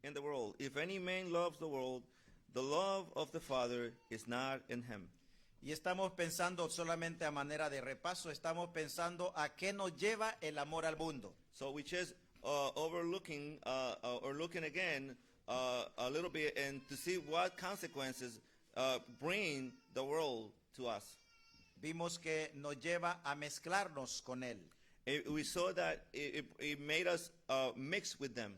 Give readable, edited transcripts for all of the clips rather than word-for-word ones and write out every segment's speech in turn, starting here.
in the world. If any man loves the world, the love of the Father is not in him. Y estamos pensando solamente a manera de repaso, estamos pensando a qué nos lleva el amor al mundo. So we just overlooking or looking again a little bit and to see what consequences bring the world to us. Vimos que nos lleva a mezclarnos con él. We saw that it made us mix with them.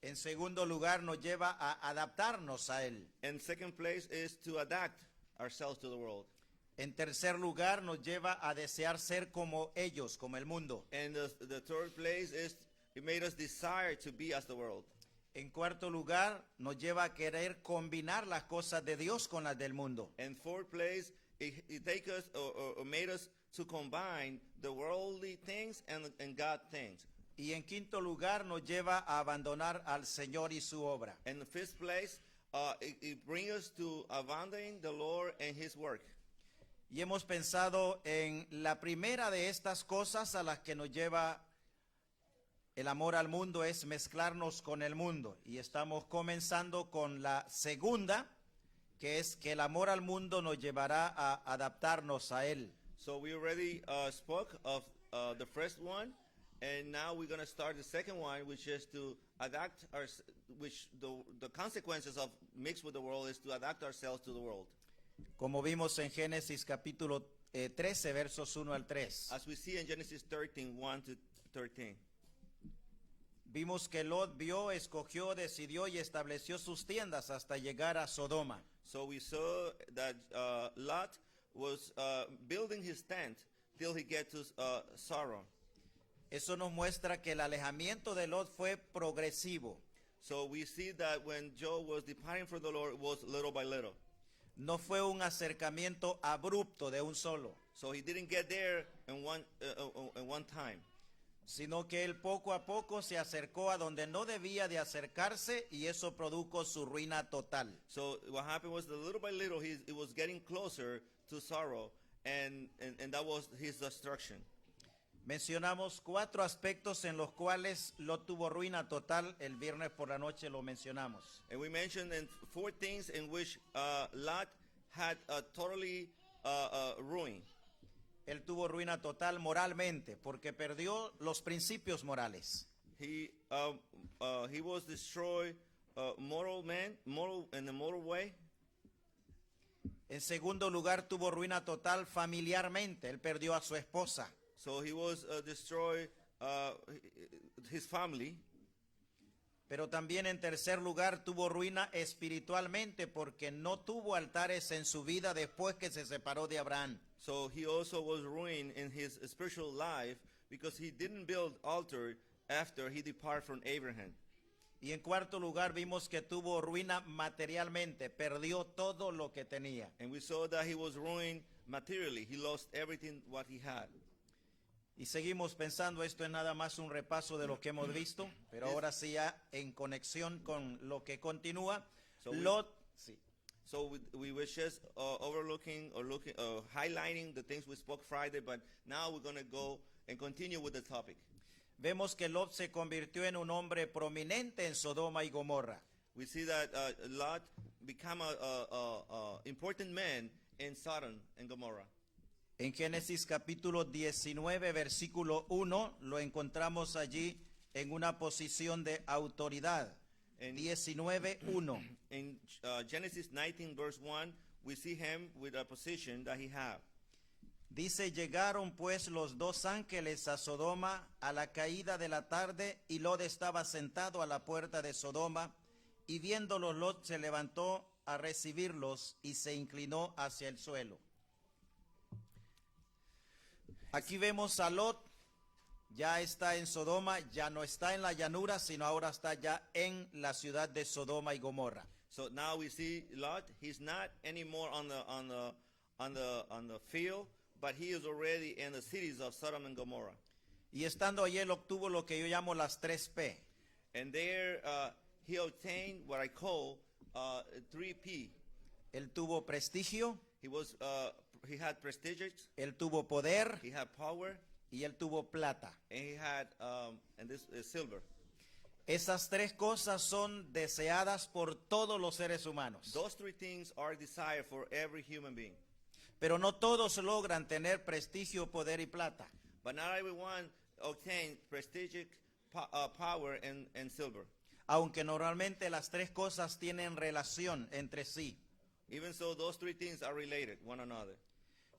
En segundo lugar, nos lleva a adaptarnos a él. And second place is to adapt ourselves to the world. En tercer lugar, nos lleva a desear ser como ellos, como el mundo. And the third place is it made us desire to be as the world. En cuarto lugar, nos lleva a querer combinar las cosas de Dios con las del mundo. And fourth place, it take us or made us to combine the worldly things and God things. Y en quinto lugar, nos lleva a abandonar al Señor y su obra. And the fifth place, it brings us to abandoning the Lord and His work. Y hemos pensado en la primera de estas cosas a las que nos lleva el amor al mundo es mezclarnos con el mundo. Y estamos comenzando con la segunda, que es que el amor al mundo nos llevará a adaptarnos a él. So we already spoke of the first one, and now we're going to start the second one, which is to adapt which the consequences of mix with the world is to adapt ourselves to the world. Como vimos en Génesis capítulo 13, versos 1 al 3. As we see in Genesis 13, 1 to 13. Vimos que Lot vio, escogió, decidió y estableció sus tiendas hasta llegar a Sodoma. So we saw that Lot was building his tent till he get to Sodom. Eso nos muestra que el alejamiento de Lot fue progresivo. So we see that when Job was departing from the Lord, it was little by little. No fue un acercamiento abrupto de un solo, So he didn't get there in one time. sino que él poco a poco se acercó a donde no debía de acercarse y eso produjo su ruina total. So what happened was that little by little it was getting closer to sorrow, and that was his destruction. Mencionamos 4 aspectos en los cuales Lot tuvo ruina total. El viernes por la noche lo mencionamos. And we mentioned 4 things in which Lot had totally ruined. Él tuvo ruina total moralmente porque perdió los principios morales. He was destroyed moral in the moral way. En segundo lugar, tuvo ruina total familiarmente. Él perdió a su esposa. So he was destroyed his family. Pero también en tercer lugar tuvo ruina espiritualmente porque no tuvo altares en su vida después que se separó de Abraham. So he also was ruined in his spiritual life because he didn't build altar after he departed from Abraham. Y en cuarto lugar vimos que tuvo ruina materialmente, perdió todo lo que tenía. And we saw that he was ruined materially. He lost everything what he had. Y seguimos pensando, esto es nada más un repaso de lo que hemos visto, pero ahora sí ya en conexión con lo que continúa. So Lot, sí. So we were just overlooking or highlighting the things we spoke Friday, but now we're going to go and continue with the topic. Vemos que Lot se convirtió en un hombre prominente en Sodoma y Gomorra. We see that Lot became a important man in Sodom and Gomorrah. En Génesis capítulo 19, versículo 1, lo encontramos allí en una posición de autoridad. En 19:1. In Genesis 19, verse 1, we see him with a position that he had. Dice, llegaron pues los 2 ángeles a Sodoma a la caída de la tarde, y Lot estaba sentado a la puerta de Sodoma, y viéndolos Lot se levantó a recibirlos y se inclinó hacia el suelo. Aquí vemos a Lot, ya está en Sodoma, ya no está en la llanura, sino ahora está ya en la ciudad de Sodoma y Gomorra. So now we see Lot. He's not anymore on the field, but he is already in the cities of Sodom and Gomorrah. Y estando allí él obtuvo lo que yo llamo las 3P. And there he obtained what I call 3P. Él tuvo prestigio, He had prestige, él tuvo poder he had power, y él tuvo plata. and he had and this is silver. Esas tres cosas son deseadas por todos los seres humanos. Those three things are desired for every human being. Pero no todos logran tener prestigio, poder y plata. But not everyone obtains prestige, power, and silver. Aunque normalmente las tres cosas tienen relación entre sí. Even so, those three things are related one another.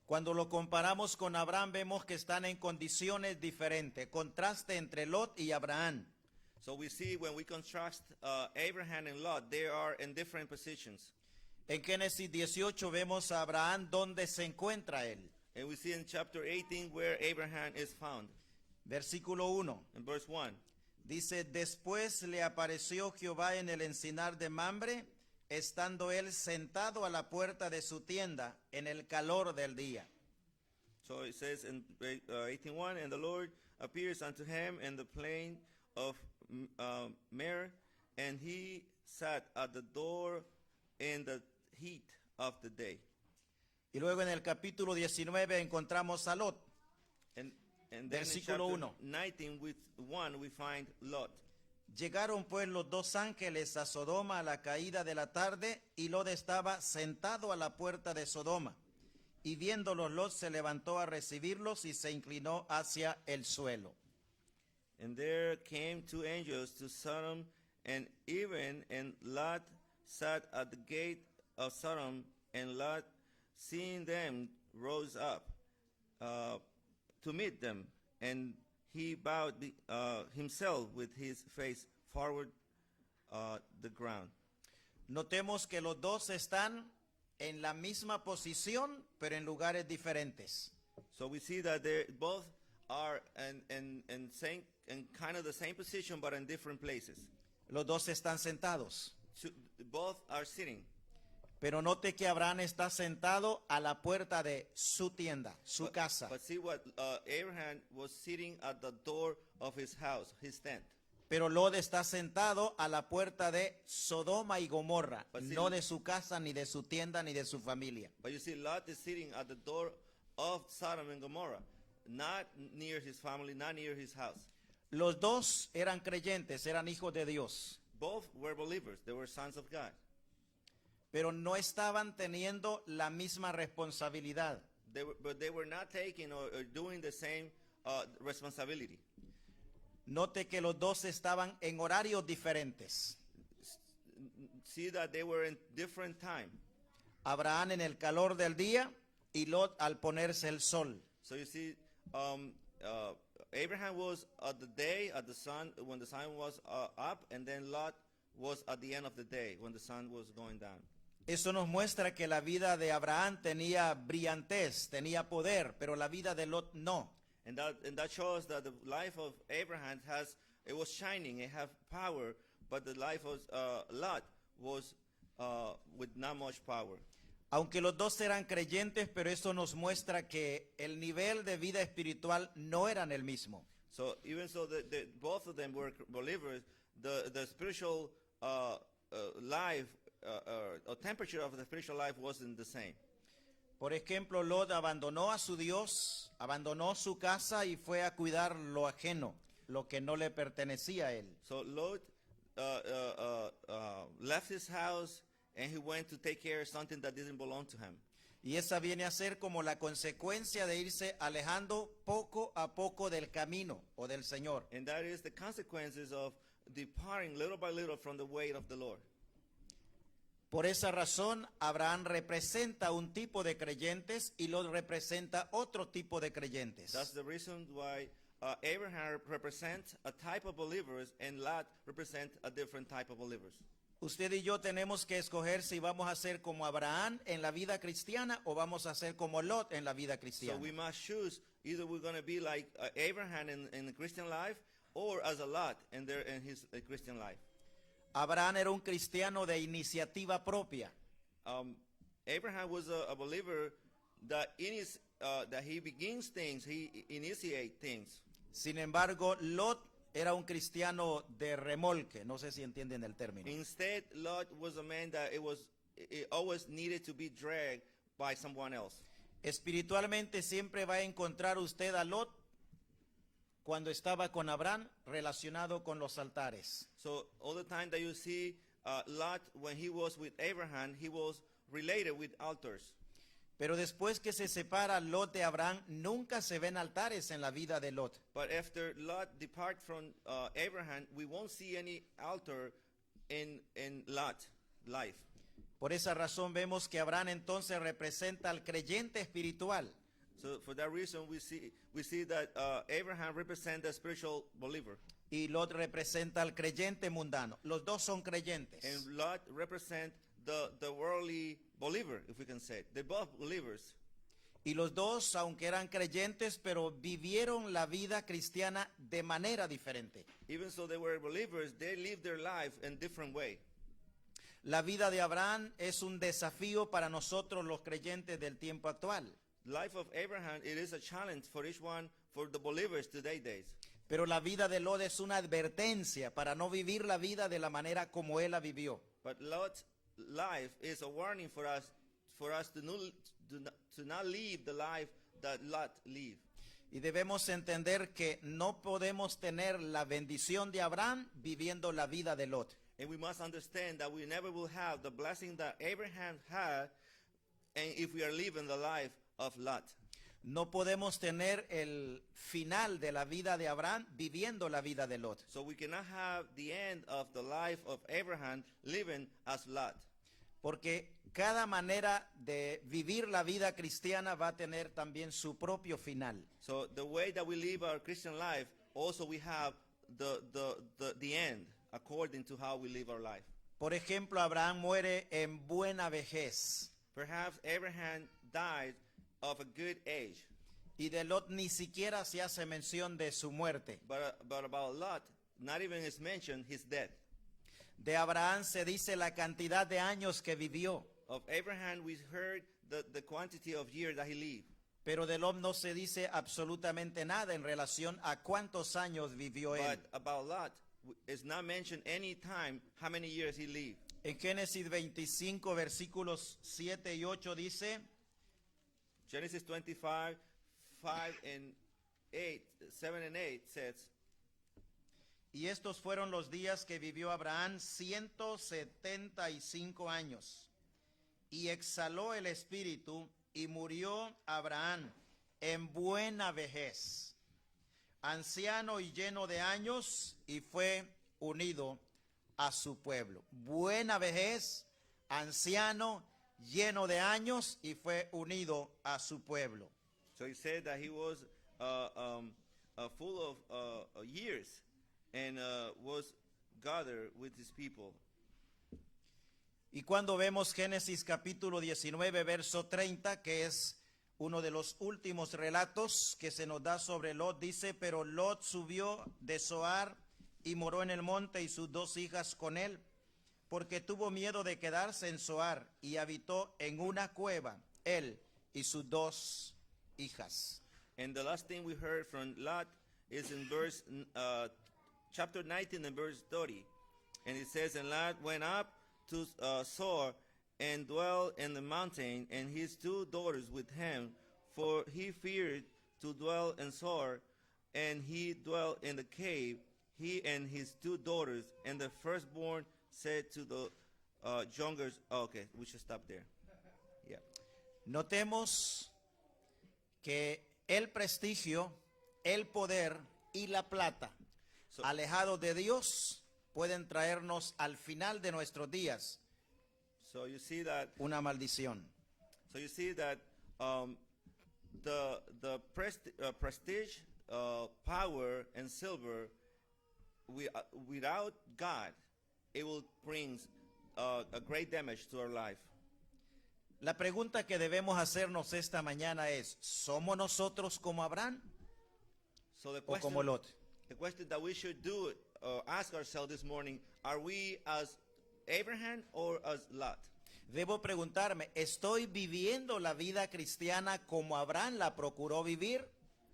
Cuando lo comparamos con Abraham, vemos que están en condiciones diferentes. Contraste entre Lot y Abraham. So we see when we contrast Abraham and Lot, they are in different positions. En Génesis 18 vemos a Abraham donde se encuentra él. And we see in chapter 18 where Abraham is found. Versículo 1. In verse 1. Dice, después le apareció Jehová en el encinar de Mamre, estando él sentado a la puerta de su tienda en el calor del día. So it says in 18:1, and the Lord appears unto him in the plain of Mer, and he sat at the door in the heat of the day. Y luego en el capítulo 19 encontramos a Lot. And then in Versículo chapter 1. 19 with 1 we find Lot. Llegaron pues los dos ángeles a Sodoma a la caída de la tarde, y Lot estaba sentado a la puerta de Sodoma. Y viéndolos, Lot se levantó a recibirlos y se inclinó hacia el suelo. And there came two angels to Sodom and even, and Lot sat at the gate of Sodom, and Lot, seeing them, rose up to meet them, and he bowed himself with his face forward the ground. Notemos que los dos están en la misma posición, pero en lugares diferentes. So we see that they both are in kind of the same position, but in different places. Los dos están sentados. Both are sitting. Pero note que Abraham está sentado a la puerta de su tienda, su casa. But see what Abraham was sitting at the door of his house, his tent. Pero Lot está sentado a la puerta de Sodoma y Gomorra, But see- no de su casa, ni de su tienda, ni de su familia. But you see, Lot is sitting at the door of Sodom and Gomorrah, not near his family, not near his house. Los dos eran creyentes, eran hijos de Dios, Both were believers. They were sons of God. pero no estaban teniendo la misma responsabilidad. But they were not taking or doing the same responsibility. Note que los dos estaban en horarios diferentes. See that they were in different time. Abraham en el calor del día y Lot al ponerse el sol. So you see, Abraham was at the day, at the sun, when the sun was up, and then Lot was at the end of the day, when the sun was going down. Eso nos muestra que la vida de Abraham tenía brillantez, tenía poder, pero la vida de Lot no. And that shows that the life of Abraham was shining, it had power, but the life of Lot was with not much power. Aunque los dos eran creyentes, pero eso nos muestra que el nivel de vida espiritual no eran el mismo. So even so, both of them were believers. The spiritual life or temperature of the spiritual life wasn't the same. Por ejemplo, Lot abandonó a su Dios, abandonó su casa y fue a cuidar lo ajeno, lo que no le pertenecía a él. So Lot left his house and he went to take care of something that didn't belong to him. Y esa viene a ser como la consecuencia de irse alejando poco a poco del camino o del Señor. And that is the consequences of departing little by little from the way of the Lord. Por esa razón, Abraham representa un tipo de creyentes y Lot representa otro tipo de creyentes. That's the reason why Abraham represents a type of believers and Lot represents a different type of believers. Usted y yo tenemos que escoger si vamos a ser como Abraham en la vida cristiana o vamos a ser como Lot en la vida So cristiana. we must choose either we're going to be like Abraham in the Christian life or as a Lot in his Christian life. Abraham era un cristiano de iniciativa propia. Abraham was a believer that he begins things, he initiates things. Sin embargo, Lot era un cristiano de remolque. No sé si entienden el término. Instead, Lot was a man that it always needed to be dragged by someone else. Espiritualmente siempre va a encontrar usted a Lot cuando estaba con Abraham relacionado con los altares. So all the time that you see Lot, when he was with Abraham, he was related with altars. Pero después que se separa Lot de Abraham, nunca se ven altares en la vida de Lot. But after Lot depart from Abraham, we won't see any altar in Lot life. Por esa razón vemos que Abraham entonces representa al creyente espiritual. So for that reason, we see that Abraham represents the spiritual believer, Y Lot representa al creyente mundano. Los dos son creyentes. and Lot represents the worldly believer, if we can say it. They're both believers. Y los dos, aunque eran creyentes, pero vivieron la vida cristiana de manera diferente. Even so, they were believers. They lived their life in different way. La vida de Abraham es un desafío para nosotros los creyentes del tiempo actual. Life of Abraham, it is a challenge for each one, for the believers today days. Pero la vida de Lot es una advertencia para no vivir la vida de la manera como él la vivió. But Lot's life is a warning for us to not live the life that Lot lived. Y debemos entender que no podemos tener la bendición de Abraham viviendo la vida de Lot. And we must understand that we never will have the blessing that Abraham had, and if we are living the life of Lot. No podemos tener el final de la vida de Abraham viviendo la vida de Lot. So we cannot have the end of the life of Abraham living as Lot. Porque cada manera de vivir la vida cristiana va a tener también su propio final. So the way that we live our Christian life, also we have the end according to how we live our life. Por ejemplo, Abraham muere en buena vejez. Perhaps Abraham died of a good age, Y de Lot ni siquiera se hace mención de su muerte. but about Lot, not even is mentioned his death. De Abraham se dice la cantidad de años que vivió. Of Abraham, we heard the quantity of years that he lived. Pero de Lot no se dice absolutamente nada en relación a cuántos años vivió él. But about Lot, it's not mentioned any time how many years he lived. En Génesis 25, versículos 7 y 8 dice, Genesis 25, 7 and 8 says, y estos fueron los días que vivió Abraham, 175 años. Y exhaló el espíritu y murió Abraham en buena vejez, anciano y lleno de años, y fue unido a su pueblo. Buena vejez, anciano, lleno de años, y fue unido a su pueblo. So he said that he was full of years and was gathered with his people. Y cuando vemos Génesis capítulo 19, verso 30, que es uno de los últimos relatos que se nos da sobre Lot, dice, pero Lot subió de Zoar y moró en el monte y sus dos hijas con él, porque tuvo miedo de quedarse en Zoar, y habitó en una cueva, él y sus dos hijas. And the last thing we heard from Lot is in chapter 19 and verse 30. And it says, and Lot went up to Zoar and dwelt in the mountain, and his two daughters with him, for he feared to dwell in Zoar, and he dwelt in the cave, he and his two daughters, and the firstborn said to the younger, okay, we should stop there. Yeah. Notemos que el prestigio, el poder y la plata, So- alejados de Dios, pueden traernos al final de nuestros días So you see that una maldición. The prestige, power, and silver, without God, it will bring a great damage to our life. La pregunta que debemos hacernos esta mañana es, ¿somos nosotros como Abraham So the o como Lot? the question that we should do, ask ourselves this morning, are we as Abraham or as Lot? Debo preguntarme, ¿estoy viviendo la vida cristiana como Abraham la procuró vivir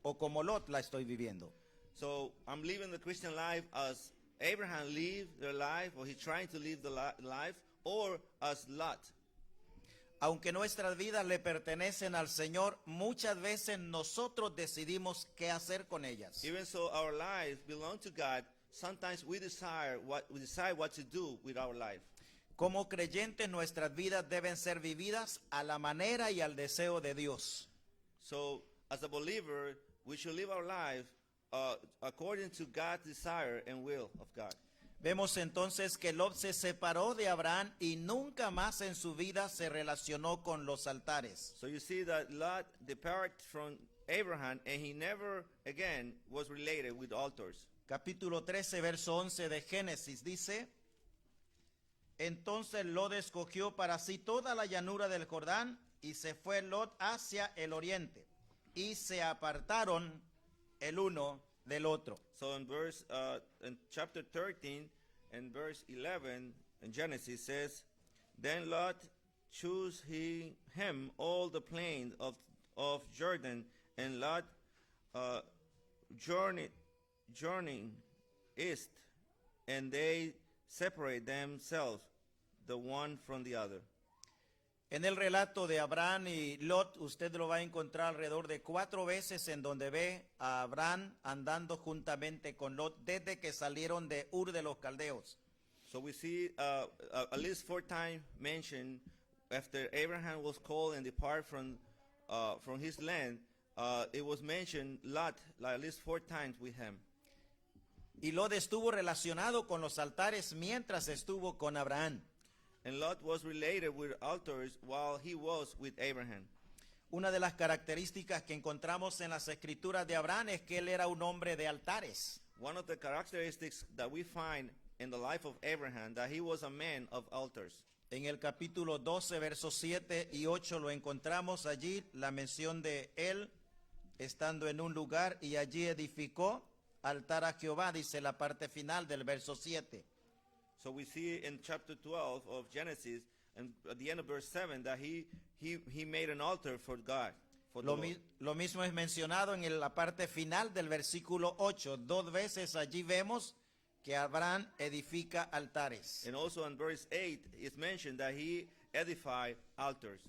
o como Lot la estoy viviendo? So I'm living the Christian life as Abraham lived their life, or he's trying to live the life, or as Lot. Aunque nuestras vidas le pertenecen al Señor, muchas veces nosotros decidimos qué hacer con ellas. Even so, our lives belong to God. Sometimes we decide what to do with our life. Como creyentes, nuestras vidas deben ser vividas a la manera y al deseo de Dios. So, as a believer, we should live our life according to God's desire and will of God. Vemos entonces que Lot se separó de Abraham y nunca más en su vida se relacionó con los altares. So you see that Lot departed from Abraham, and he never again was related with altars. Capítulo 13, verso 11 de Génesis dice: Entonces Lot escogió para sí toda la llanura del Jordán y se fue Lot hacia el oriente y se apartaron el uno del otro. So in chapter 13 and verse 11 in Genesis says, Then Lot chose him all the plain of Jordan, and Lot journeyed east, and they separate themselves the one from the other. En el relato de Abraham y Lot, usted lo va a encontrar alrededor de 4 veces en donde ve a Abraham andando juntamente con Lot desde que salieron de Ur de los Caldeos. So we see at least 4 times mentioned after Abraham was called and departed from his land. It was mentioned Lot like at least 4 times with him. Y Lot estuvo relacionado con los altares mientras estuvo con Abraham. And Lot was related with altars while he was with Abraham. Una de las características que encontramos en las escrituras de Abraham es que él era un hombre de altares. One of the characteristics that we find in the life of Abraham, that he was a man of altars. En el capítulo 12, versos 7 y 8 lo encontramos allí, la mención de él estando en un lugar y allí edificó altar a Jehová, dice la parte final del verso 7. So we see in chapter 12 of Genesis, and at the end of verse 7, that he made an altar for God. For the Lord. Lo mismo es mencionado en la parte final del versículo 8. 2 veces allí vemos que Abraham edifica altares. And also in verse 8, it's mentioned that he edified altars.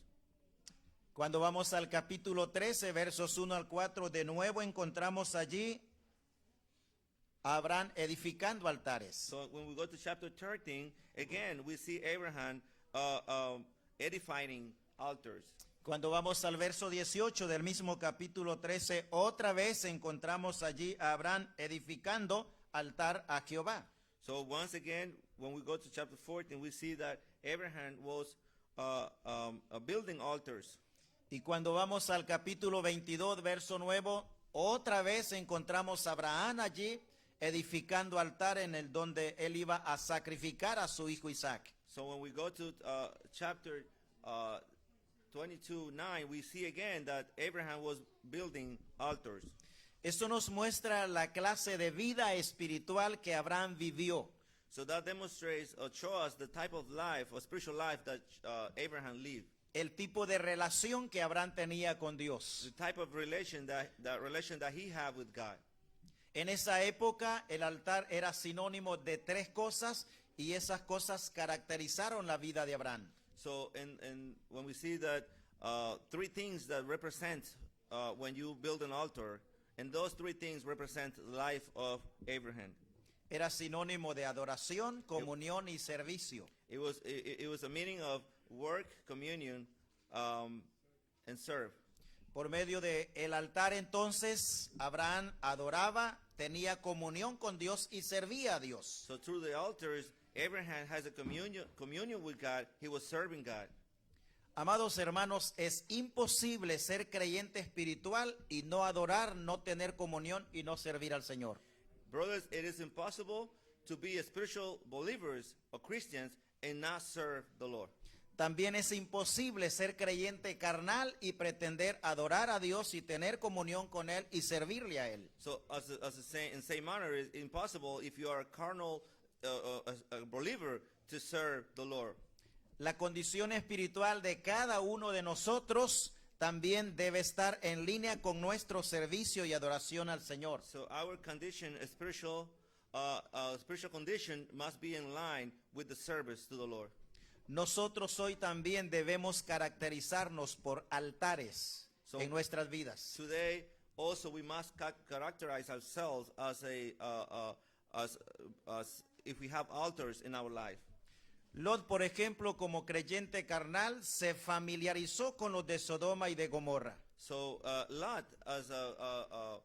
Cuando vamos al capítulo 13, versos 1 al 4, de nuevo encontramos allí a Abraham edificando altares. So when we go to chapter 13, again, we see Abraham edifying altars. Cuando vamos al verso 18 del mismo capítulo 13, otra vez encontramos allí a Abraham edificando altar a Jehová. So once again, when we go to chapter 14, we see that Abraham was building altars. Y cuando vamos al capítulo 22, verso 9, otra vez encontramos a Abraham allí edificando altar en el donde él iba a sacrificar a su hijo Isaac. So when we go to chapter 22:9, we see again that Abraham was building altars. Esto nos muestra la clase de vida espiritual que Abraham vivió. So that demonstrates or shows us the type of life, or spiritual life that Abraham lived. El tipo de relación que Abraham tenía con Dios. The type of relation that he had with God. En esa época el altar era sinónimo de 3 cosas y esas cosas caracterizaron la vida de Abraham. So when we see that 3 things that represent when you build an altar, and those 3 things represent the life of Abraham. Era sinónimo de adoración, comunión y servicio. It was a meaning of work, communion, and serve. Por medio de el altar entonces Abraham adoraba, tenía comunión con Dios y servía a Dios. So through the altars, Abraham has a communion with God. He was serving God. Amados hermanos, es imposible ser creyente espiritual y no adorar, no tener comunión y no servir al Señor. Brothers, it is impossible to be a spiritual believers or Christians and not serve the Lord. También es imposible ser creyente carnal y pretender adorar a Dios y tener comunión con Él y servirle a Él. So in same manner, it's impossible if you are a carnal a believer to serve the Lord. La condición espiritual de cada uno de nosotros también debe estar en línea con nuestro servicio y adoración al Señor. So our condition, spiritual condition, must be in line with the service to the Lord. nosotros hoy también debemos caracterizarnos por altares So- en nuestras vidas. Today, also, we must characterize ourselves as if we have altars in our life. Lot, por ejemplo, como creyente carnal, se familiarizó con los de Sodoma y de Gomorra. So Lot, as a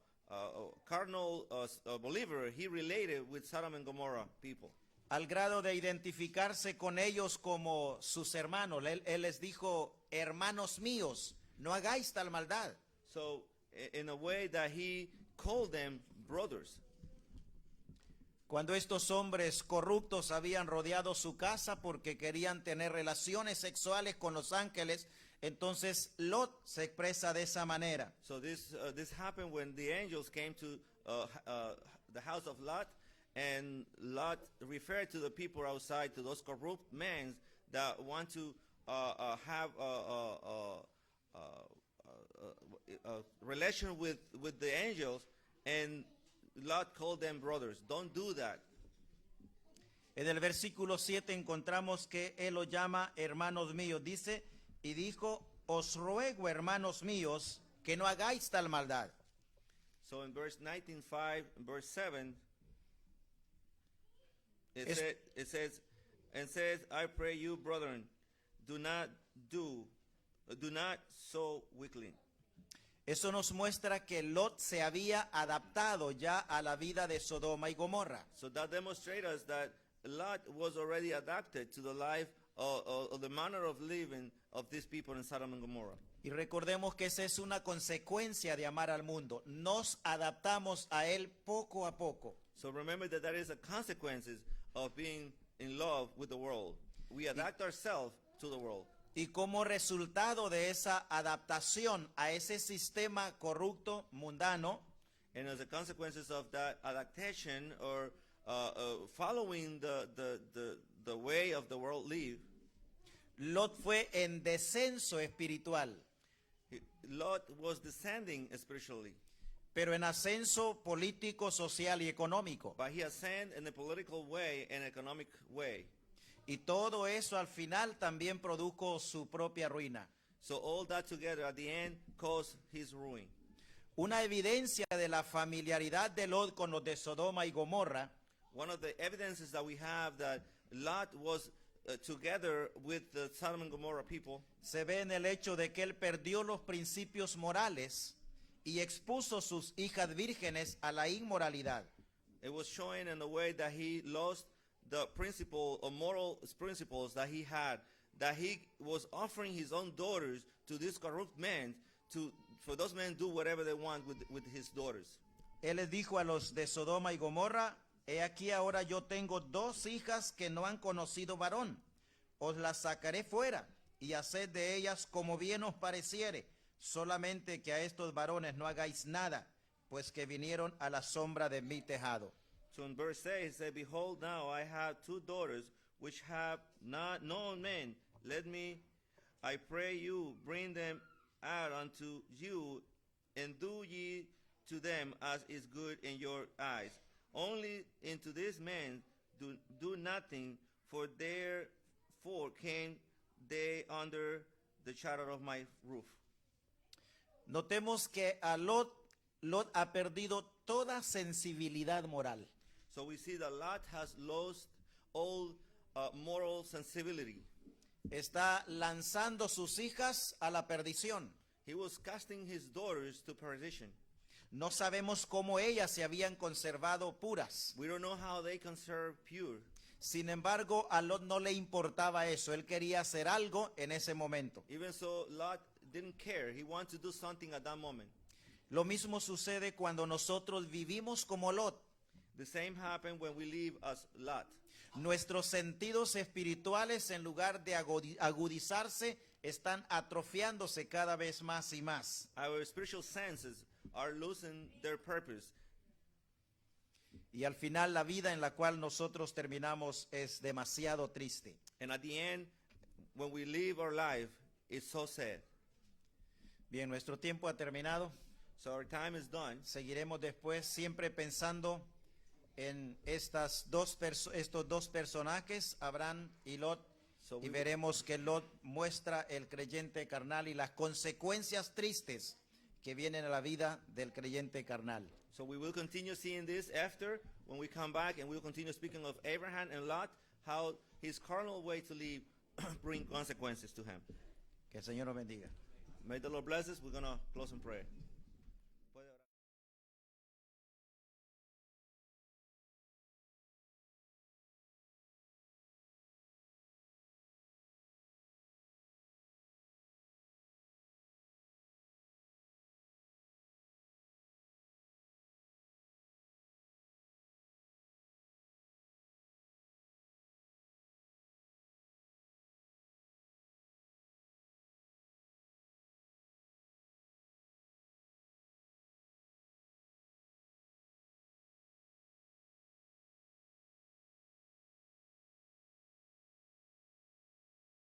carnal believer, he related with Sodom and Gomorrah people. Al grado de identificarse con ellos como sus hermanos. Él les dijo, hermanos míos, no hagáis tal maldad. So in a way that he called them brothers. Cuando estos hombres corruptos habían rodeado su casa porque querían tener relaciones sexuales con los ángeles, entonces Lot se expresa de esa manera. So this happened when the angels came to the house of Lot, and Lot referred to the people outside, to those corrupt men that want to have a relation with the angels, and Lot called them brothers. Don't do that. En el versículo 7 encontramos que él los llama hermanos míos. Dice, y dijo, os ruego, hermanos míos, que no hagáis tal maldad. So in verse 19:5, verse 7, Es- it says, I pray you, brethren, do not so wickedly. Eso nos muestra que Lot se había adaptado ya a la vida de Sodoma y Gomorra. So that demonstrates us that Lot was already adapted to the life or the manner of living of these people in Sodom and Gomorrah. Y recordemos que esa es una consecuencia de amar al mundo. Nos adaptamos a él poco a poco. So remember that is a consequences of being in love with the world. We adapt ourselves to the world. Y como resultado de esa adaptación a ese sistema corrupto, mundano, And as a consequences of that adaptation or following the way of the world live, Lot fue en descenso espiritual, Lot was descending spiritually, pero en ascenso político, social y económico. but he ascended in a political way and economic way. Y todo eso al final también produjo su propia ruina. So all that together at the end caused his ruin. Una evidencia de la familiaridad de Lot con los de Sodoma y Gomorra One of the evidences that we have that Lot was together with the Sodom and Gomorrah people se ve en el hecho de que él perdió los principios morales y expuso sus hijas vírgenes a la inmoralidad. it was showing in the way that he lost the principle or moral principles that he had, that he was offering his own daughters to these corrupt men for those men do whatever they want with his daughters. Él les dijo a los de Sodoma y Gomorra, he aquí ahora yo tengo 2 hijas que no han conocido varón. Os las sacaré fuera y haced de ellas como bien os pareciere. Solamente que a estos varones no hagáis nada, pues que vinieron a la sombra de mi tejado. So in verse 8 he said, behold, now I have 2 daughters which have not known men. Let me, I pray you, bring them out unto you, and do ye to them as is good in your eyes. Only into these men do nothing, for therefore came they under the shadow of my roof. Notemos que a Lot ha perdido toda sensibilidad moral. So we see that Lot has lost all moral sensibility. Está lanzando sus hijas a la perdición. He was casting his daughters to perdition. No sabemos cómo ellas se habían conservado puras. We don't know how they conserve pure. Sin embargo, a Lot no le importaba eso. Él quería hacer algo en ese momento. Even so, Lot didn't care. He wanted to do something at that moment. Lo mismo sucede cuando nosotros vivimos como Lot. The same happened when we live as Lot. Nuestros sentidos espirituales, en lugar de agudizarse, están atrofiándose cada vez más y más. Our spiritual senses are losing their purpose. Y al final la vida en la cual nosotros terminamos es demasiado triste. And at the end, when we live our life, it's so sad. Bien, nuestro tiempo ha terminado. So our time is done. Seguiremos después siempre pensando en estos 2 personajes, Abraham y Lot, So y we, veremos que Lot muestra el creyente carnal y las consecuencias tristes que vienen a la vida del creyente carnal. so we will continue seeing this after when we come back, and we'll continue speaking of Abraham and Lot, how his carnal way to live bring consequences to him. Que el Señor nos bendiga. May the Lord bless us. We're going to close in prayer.